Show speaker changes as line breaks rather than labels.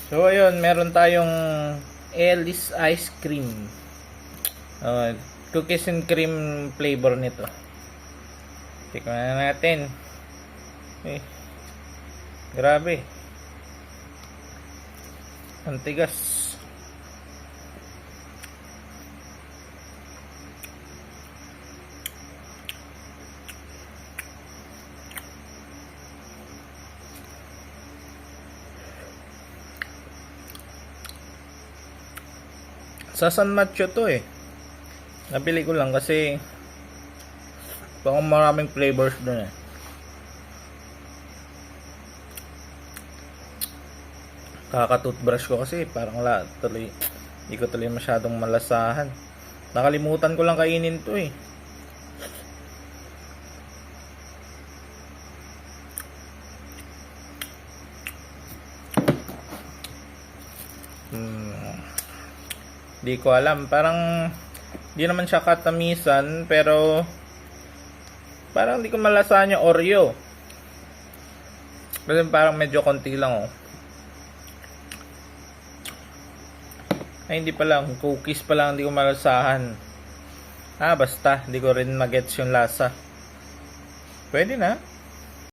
So ayun, meron tayong Ellis ice cream. Cookies and cream flavor nito. Tikman na natin. Grabe. Ang tigas. Sa San Mateo to eh. Nabili ko lang kasi baka maraming flavors doon eh. Kaka-toothbrush ko kasi parang tuloy, hindi ko tuloy masyadong malasahan. Nakalimutan ko lang kainin to eh. Di ko alam, parang di naman siya katamisan, pero parang di ko malasahan yung Oreo. Kasi parang medyo konti lang oh. Ay hindi pa lang, cookies pa lang di ko malasahan. Basta, di ko rin magets yung lasa. Pwede na.